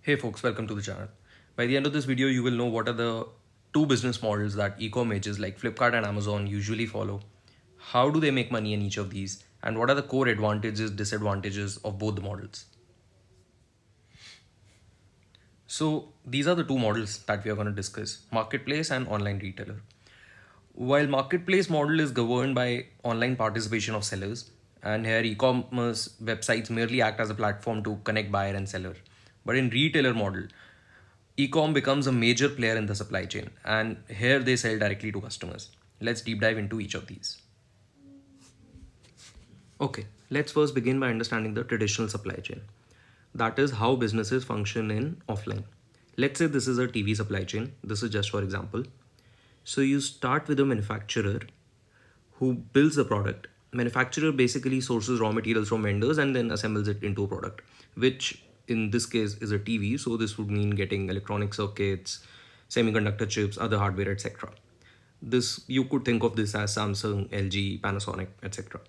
Hey folks, welcome to the channel. By the end of this video, you will know what are the two business models that e-com majors like Flipkart and Amazon usually follow. How do they make money in each of these? And what are the core advantages, disadvantages of both the models? So these are the two models that we are going to discuss, marketplace and online retailer. While marketplace model is governed by online participation of sellers, and here e-commerce websites merely act as a platform to connect buyer and seller. But in retailer model, e-com becomes a major player in the supply chain, and here they sell directly to customers. Let's deep dive into each of these. Okay, let's first begin by understanding the traditional supply chain. That is how businesses function in offline. Let's say this is a TV supply chain. This is just for example. So you start with a manufacturer who builds the product. Manufacturer basically sources raw materials from vendors and then assembles it into a product, which in this case is a TV. So this would mean getting electronic circuits, semiconductor chips, other hardware, etc. This you could think of this as Samsung, LG, Panasonic, etc.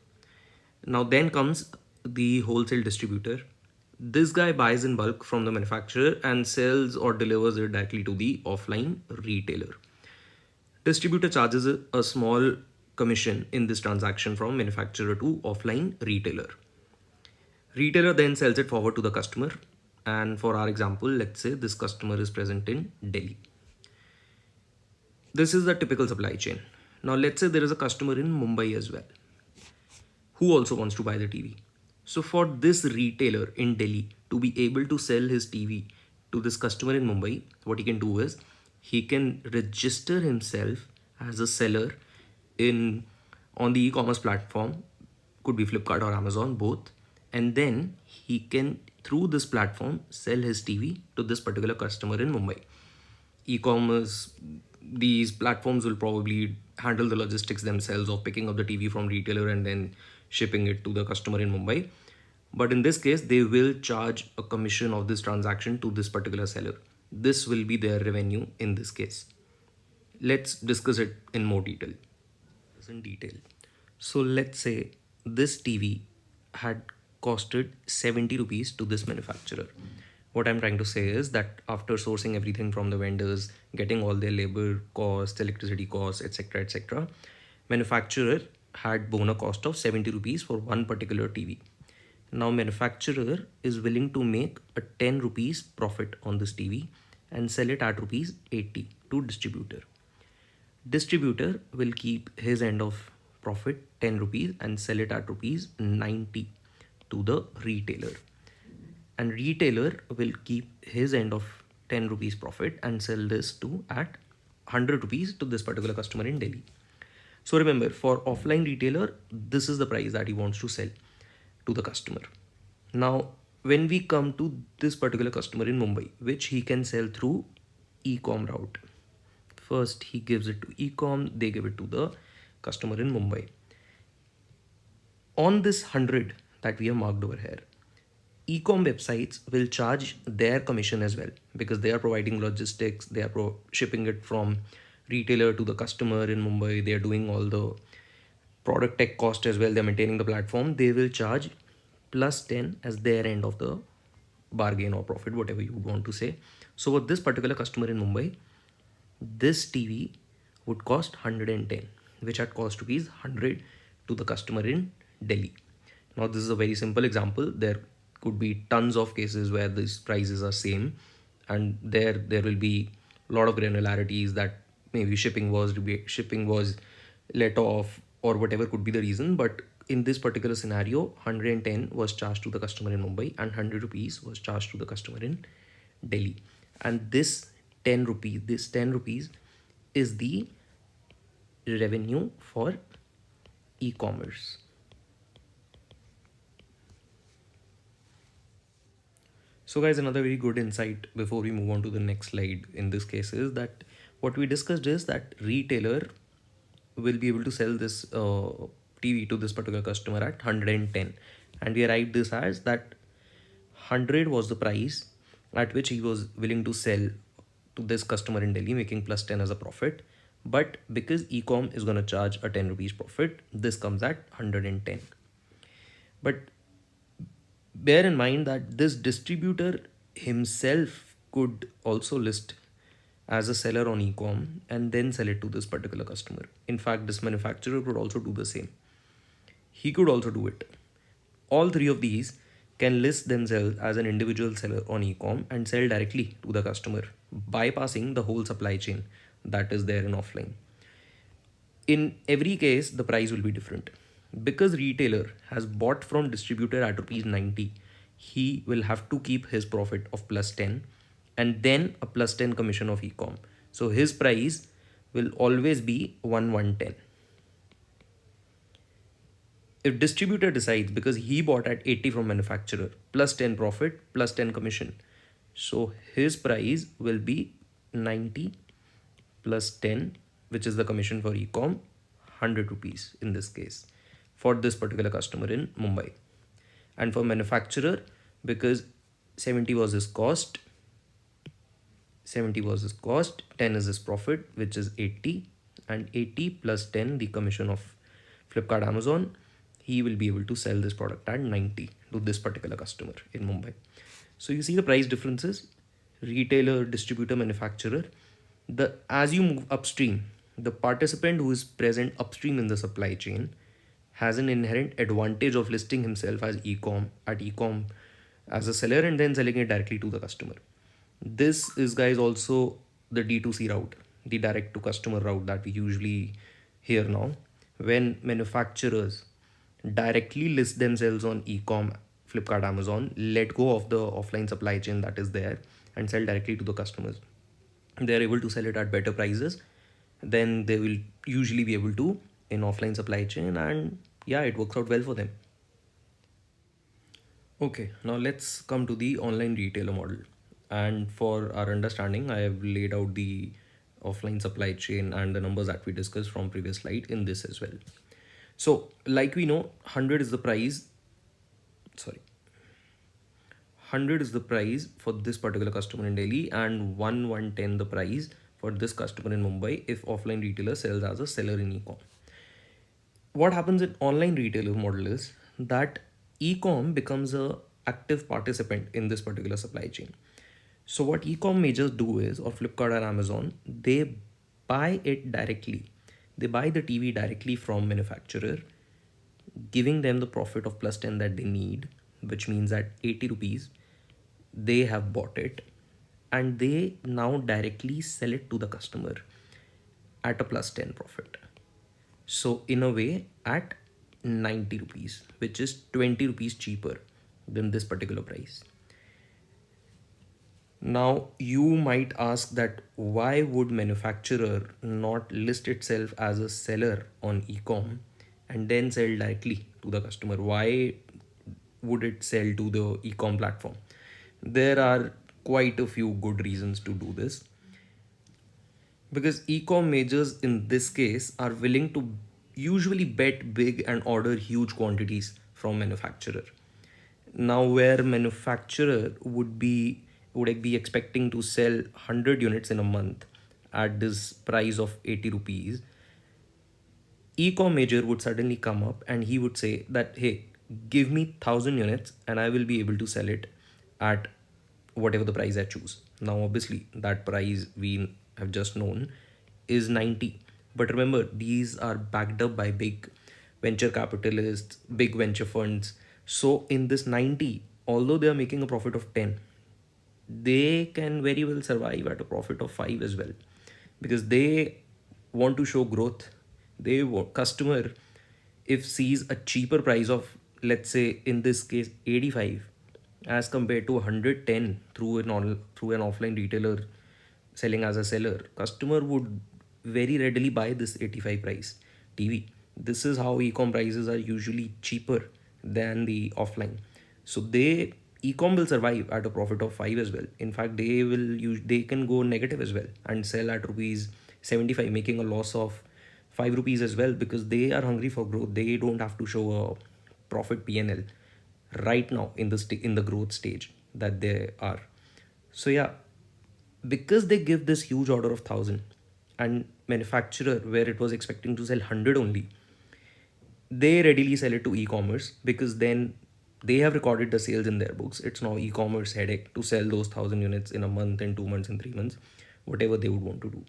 Now then comes the wholesale distributor. This guy buys in bulk from the manufacturer and sells or delivers it directly to the offline retailer. Distributor charges a small commission in this transaction from manufacturer to offline retailer. Retailer then sells it forward to the customer. And for our example, let's say this customer is present in Delhi. This is the typical supply chain. Now let's say there is a customer in Mumbai as well who also wants to buy the TV. So for this retailer in Delhi to be able to sell his TV to this customer in Mumbai, what he can do is he can register himself as a seller in on the e-commerce platform, could be Flipkart or Amazon, both, and then he can through this platform sell his TV to this particular customer in Mumbai. E-commerce, these platforms will probably handle the logistics themselves of picking up the TV from retailer and then shipping it to the customer in Mumbai. But in this case, they will charge a commission of this transaction to this particular seller. This will be their revenue in this case. Let's discuss it in more detail. In detail. So let's say this TV had costed 70 rupees to this manufacturer. What I'm trying to say is that after sourcing everything from the vendors, getting all their labor costs, electricity costs, etc., etc., manufacturer had borne a cost of 70 rupees for one particular TV. Now manufacturer is willing to make a 10 rupees profit on this TV and sell it at rupees 80 to distributor. Distributor will keep his end of profit 10 rupees and sell it at rupees 90 to the retailer. And retailer will keep his end of 10 rupees profit and sell this to at 100 rupees to this particular customer in Delhi. So remember, for offline retailer, this is the price that he wants to sell to the customer. Now, when we come to this particular customer in Mumbai, which he can sell through e-com route. First, he gives it to e-com, they give it to the customer in Mumbai. On this 100 that we have marked over here, e-com websites will charge their commission as well because they are providing logistics, they are shipping it from retailer to the customer in Mumbai, they are doing all the product tech cost as well, they're maintaining the platform, they will charge plus 10 as their end of the bargain or profit, whatever you would want to say. So for this particular customer in Mumbai, this TV would cost 110, which had cost rupees 100 to the customer in Delhi. Now this is a very simple example. There could be tons of cases where these prices are same, and there will be a lot of granularities that maybe shipping was let off or whatever could be the reason. But in this particular scenario, 110 was charged to the customer in Mumbai and 100 rupees was charged to the customer in Delhi. And this 10 rupees is the revenue for e-commerce. So guys, another very good insight before we move on to the next slide in this case is that what we discussed is that retailer will be able to sell this TV to this particular customer at 110, and we arrived this as that 100 was the price at which he was willing to sell to this customer in Delhi, making plus 10 as a profit. But because ecom is going to charge a 10 rupees profit, this comes at 110. But bear in mind that this distributor himself could also list as a seller on e-com and then sell it to this particular customer. In fact, this manufacturer could also do the same. He could also do it. All three of these can list themselves as an individual seller on e-com and sell directly to the customer, bypassing the whole supply chain that is there in offline. In every case, the price will be different. Because retailer has bought from distributor at rupees 90, he will have to keep his profit of plus 10 and then a plus 10 commission of e-com. So his price will always be 1110. If distributor decides, because he bought at 80 from manufacturer, plus 10 profit plus 10 commission, so his price will be 90 plus 10, which is the commission for ecom, 100 rupees in this case for this particular customer in Mumbai. And for manufacturer, because 70 was his cost, 10 is his profit, which is 80, and 80 plus 10, the commission of Flipkart Amazon, he will be able to sell this product at 90 to this particular customer in Mumbai. So you see the price differences, retailer, distributor, manufacturer. The as you move upstream, the participant who is present upstream in the supply chain has an inherent advantage of listing himself as ecom as a seller and then selling it directly to the customer. This is, guys, also the D2C route, the direct to customer route that we usually hear now. When manufacturers directly list themselves on ecom, Flipkart, Amazon, let go of the offline supply chain that is there and sell directly to the customers. They're able to sell it at better prices than they will usually be able to in offline supply chain, and yeah, it works out well for them. Okay, now let's come to the online retailer model. And for our understanding, I have laid out the offline supply chain and the numbers that we discussed from previous slide in this as well. So, like we know, 100 is the price. Sorry, 100 is the price for this particular customer in Delhi, and 110 the price for this customer in Mumbai if offline retailer sells as a seller in ecom. What happens in online retailer model is that ecom becomes a active participant in this particular supply chain. So what ecom majors do is, or Flipkart or Amazon, they buy it directly. They buy the TV directly from manufacturer, giving them the profit of plus 10 that they need, which means that 80 rupees they have bought it, and they now directly sell it to the customer at a plus 10 profit. So in a way at 90 rupees, which is 20 rupees cheaper than this particular price. Now you might ask that why would manufacturer not list itself as a seller on ecom and then sell directly to the customer? Why would it sell to the ecom platform? There are quite a few good reasons to do this, because ecom majors in this case are willing to usually bet big and order huge quantities from manufacturer. Now where manufacturer would be expecting to sell 100 units in a month at this price of 80 rupees, ecom major would suddenly come up and he would say that, hey, give me 1000 units and I will be able to sell it at whatever the price I choose. Now obviously that price we have just known is 90, but remember these are backed up by big venture capitalists, big venture funds. So in this 90, although they are making a profit of 10, they can very well survive at a profit of 5 as well, because they want to show growth. They want customer, if sees a cheaper price of, let's say in this case 85, as compared to 110 through an offline retailer selling as a seller, customer would very readily buy this 85 price TV. This is how ecom prices are usually cheaper than the offline. So they ecom will survive at a profit of 5 as well. In fact, they can go negative as well and sell at rupees 75, making a loss of 5 rupees as well, because they are hungry for growth. They don't have to show a profit PNL right now in the growth stage that they are. So yeah, because they give this huge order of 1000 and manufacturer where it was expecting to sell 100 only, they readily sell it to e-commerce, because then They have recorded the sales in their books. It's now e-commerce headache to sell those 1,000 units in a month, in 2 months, in 3 months, whatever they would want to do.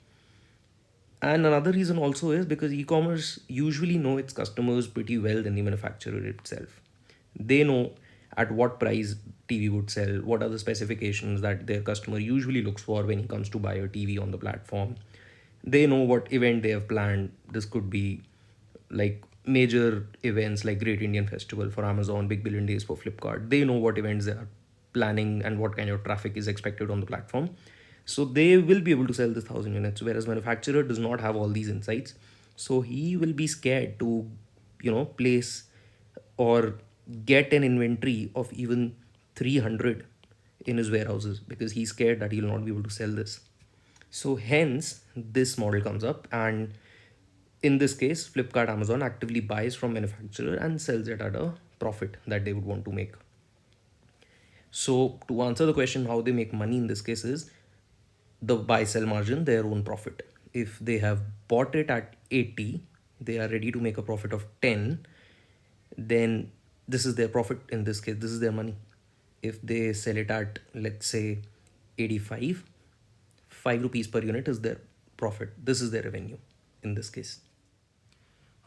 And another reason also is because e-commerce usually know its customers pretty well than the manufacturer itself. They know at what price TV would sell, what are the specifications that their customer usually looks for when he comes to buy a TV on the platform. They know what event they have planned. This could be like major events like Great Indian Festival for Amazon, Big Billion Days for Flipkart. They know what events they are planning and what kind of traffic is expected on the platform. So they will be able to sell this 1,000 units, whereas manufacturer does not have all these insights. So he will be scared to, place or get an inventory of even 300 in his warehouses because he's scared that he'll not be able to sell this. So hence this model comes up, and in this case Flipkart Amazon actively buys from manufacturer and sells it at a profit that they would want to make. So to answer the question how they make money in this case is the buy sell margin, their own profit. If they have bought it at 80, they are ready to make a profit of 10, then this is their profit. In this case, this is their money. If they sell it at, let's say, 85, 5 rupees per unit is their profit. This is their revenue in this case.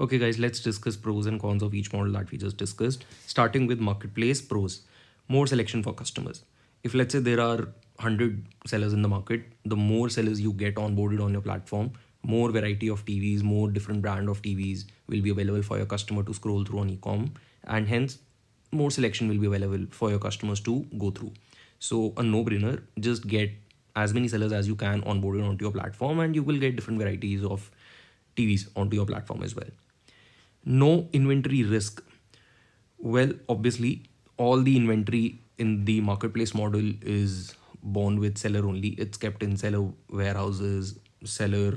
Okay, guys, let's discuss pros and cons of each model that we just discussed. Starting with marketplace pros, more selection for customers. If let's say there are 100 sellers in the market, the more sellers you get onboarded on your platform, more variety of TVs, more different brand of TVs will be available for your customer to scroll through on e-com, and hence more selection will be available for your customers to go through. So a no-brainer, just get as many sellers as you can onboarded onto your platform, and you will get different varieties of TVs onto your platform as well. No inventory risk. Well, obviously, all the inventory in the marketplace model is born with seller only. It's kept in seller warehouses, seller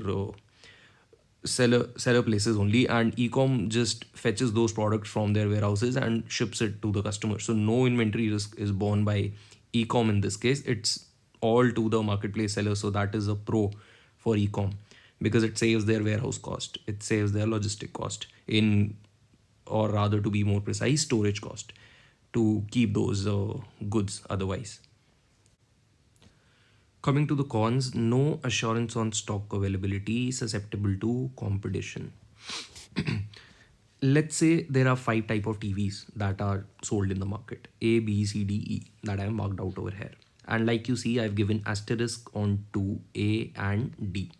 places only, and ecom just fetches those products from their warehouses and ships it to the customer. So no inventory risk is borne by ecom in this case. It's all to the marketplace seller. So that is a pro for ecom because it saves their warehouse cost, it saves their logistic cost, in or rather to be more precise, storage cost to keep those goods otherwise. Coming to the cons, no assurance on stock availability, susceptible to competition. Let's say there are 5 type of TVs that are sold in the market, A, B, C, D, E, that I have marked out over here. And like you see, I've given asterisk on to A and D.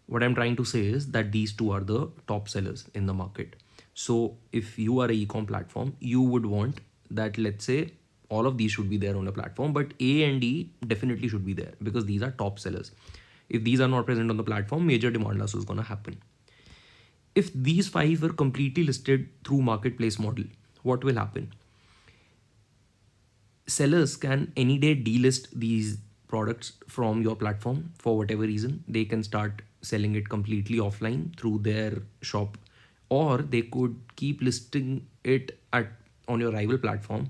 What I'm trying to say is that these two are the top sellers in the market. So if you are a e-com platform, you would want that, let's say, all of these should be there on the platform, but A and D definitely should be there because these are top sellers. If these are not present on the platform, major demand loss is going to happen. If these 5 were completely listed through marketplace model, what will happen? Sellers can any day delist these products from your platform for whatever reason. They can start selling it completely offline through their shop, or they could keep listing it at on your rival platform,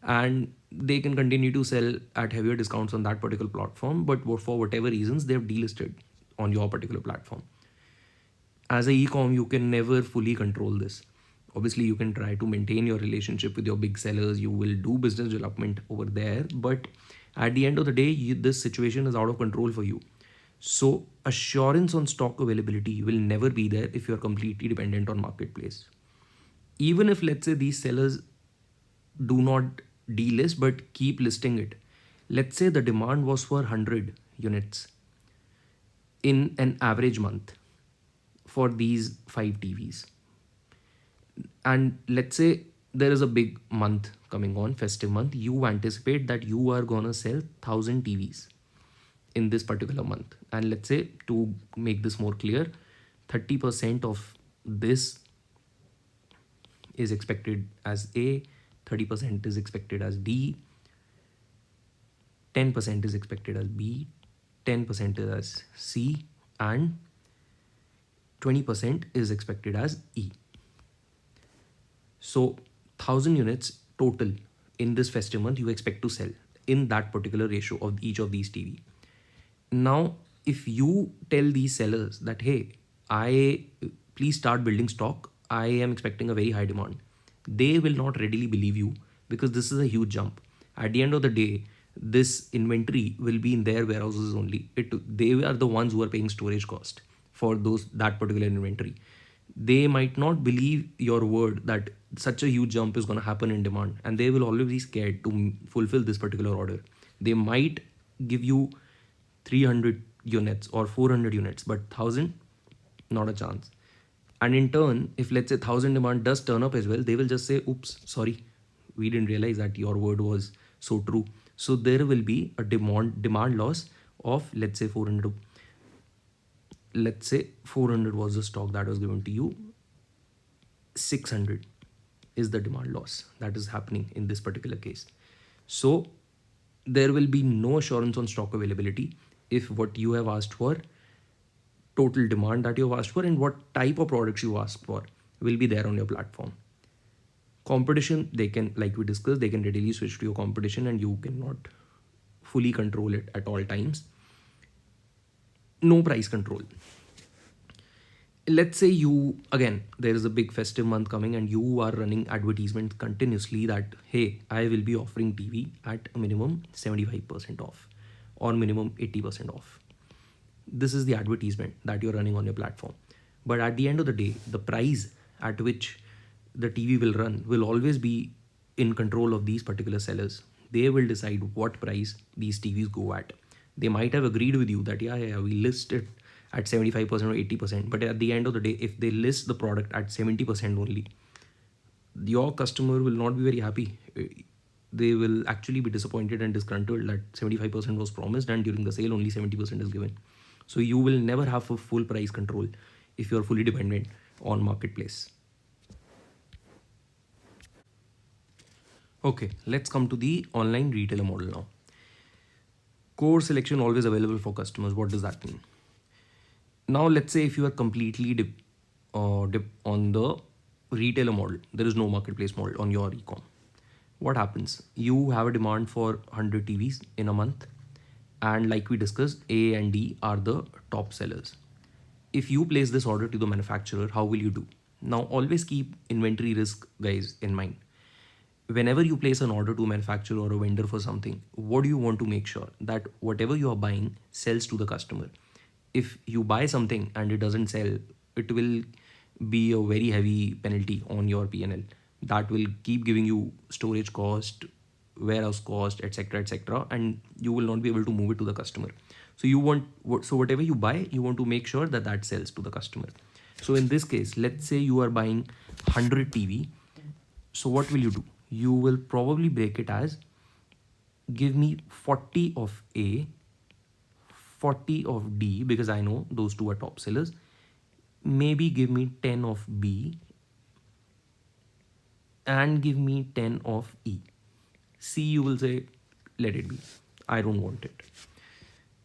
and they can continue to sell at heavier discounts on that particular platform, but for whatever reasons they've delisted on your particular platform. As a e-com, you can never fully control this. Obviously, you can try to maintain your relationship with your big sellers, you will do business development over there, but at the end of the day, this situation is out of control for you. So assurance on stock availability will never be there if you're completely dependent on marketplace. Even if let's say these sellers do not delist but keep listing it, let's say the demand was for 100 units in an average month for these 5 TVs, and let's say there is a big month coming on, festive month, you anticipate that you are gonna sell 1,000 TVs in this particular month, and let's say, to make this more clear, 30% of this is expected as A, 30% is expected as D, 10% is expected as B, 10% is as C, and 20% is expected as E. So 1,000 units total in this festive month you expect to sell in that particular ratio of each of these TV. Now, if you tell these sellers that, hey, please start building stock, I am expecting a very high demand, they will not readily believe you because this is a huge jump. At the end of the day, this inventory will be in their warehouses only. They are the ones who are paying storage cost for that particular inventory. They might not believe your word that such a huge jump is going to happen in demand, and they will always be scared to fulfill this particular order. They might give you 300 units or 400 units, but 1000, not a chance. And in turn, if let's say 1000 demand does turn up as well, they will just say, oops, sorry, we didn't realize that your word was so true. So there will be a demand loss of, let's say, 400. Let's say 400 was the stock that was given to you. 600 is the demand loss that is happening in this particular case. So there will be no assurance on stock availability if what you have asked for, total demand that you have asked for, and what type of products you ask for will be there on your platform. Competition, they can, like we discussed, they can readily switch to your competition and you cannot fully control it at all times. No price control. Let's say you, again, there is a big festive month coming and you are running advertisements continuously that, hey, I will be offering TV at a minimum 75% off or minimum 80% off. This is the advertisement that you're running on your platform. But at the end of the day, the price at which the TV will run will always be in control of these particular sellers. They will decide what price these TVs go at. They might have agreed with you that, yeah, we list it at 75% or 80%. But at the end of the day, if they list the product at 70% only, your customer will not be very happy. They will actually be disappointed and disgruntled that 75% was promised and during the sale only 70% is given. So you will never have a full price control if you're fully dependent on marketplace. Okay, let's come to the online retailer model now. Core selection always available for customers. What does that mean? Now, let's say if you are completely on the retailer model, there is no marketplace model on your ecom. What happens? You have a demand for 100 TVs in a month, and like we discussed, A and D are the top sellers. If you place this order to the manufacturer, how will you do? Now, always keep inventory risk, guys, in mind. Whenever you place an order to a manufacturer or a vendor for something, what do you want to make sure? That whatever you are buying sells to the customer. If you buy something and it doesn't sell, it will be a very heavy penalty on your P&L. That will keep giving you storage cost, warehouse cost, etc., etc., and you will not be able to move it to the customer. So whatever you buy, you want to make sure that that sells to the customer. So in this case, let's say you are buying 100 TV. So what will you do? You will probably break it as, give me 40 of A, 40 of D, because I know those two are top sellers. Maybe give me 10 of B and give me 10 of E. C, you will say, let it be. I don't want it.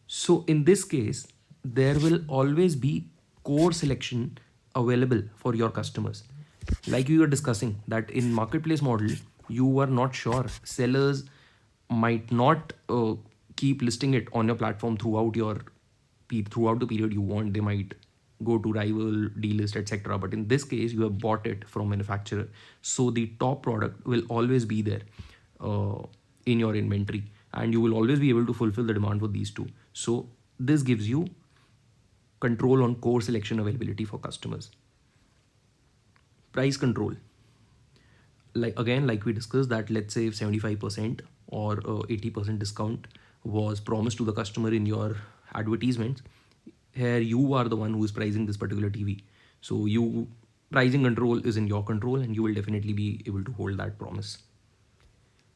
So in this case, there will always be core selection available for your customers. Like we were discussing that in marketplace model, you are not sure. Sellers might not keep listing it on your platform throughout the period you want. They might go to rival, delist, etc. But in this case, you have bought it from manufacturer, so the top product will always be there in your inventory, and you will always be able to fulfill the demand for these two. So this gives you control on core selection availability for customers. Price control, like we discussed, that let's say if 75% or 80% discount was promised to the customer in your advertisements, here you are the one who is pricing this particular TV. So pricing control is in your control, and you will definitely be able to hold that promise.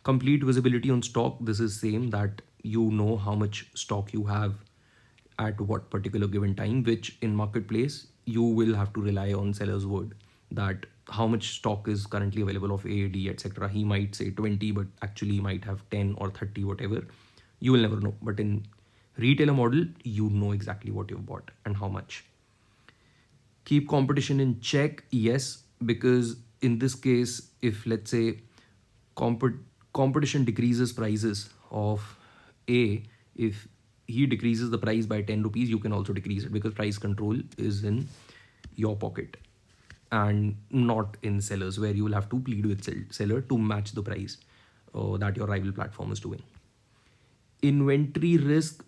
Complete visibility on stock. This is same, that you know how much stock you have at what particular given time, which in marketplace you will have to rely on seller's word, that how much stock is currently available of A, D, etc. He might say 20, but actually he might have 10 or 30, whatever. You will never know. But in retailer model, you know exactly what you've bought and how much. Keep competition in check. Yes, because in this case, if let's say competition decreases prices of A, if he decreases the price by 10 rupees, you can also decrease it, because price control is in your pocket and not in sellers, where you will have to plead with seller to match the price. that your rival platform is doing. Inventory risk,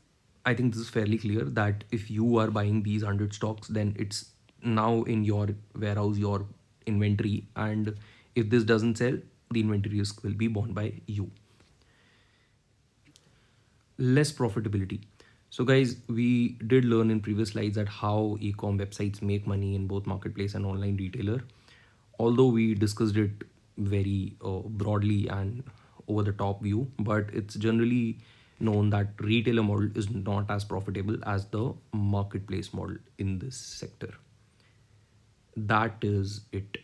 I think this is fairly clear that if you are buying these 100 stocks, then it's now in your warehouse, your inventory, and if this doesn't sell, the inventory risk will be borne by you. Less profitability. So guys, we did learn in previous slides that how e-com websites make money in both marketplace and online retailer. Although we discussed it very broadly and over the top view, but it's generally known that retailer model is not as profitable as the marketplace model in this sector. That is it.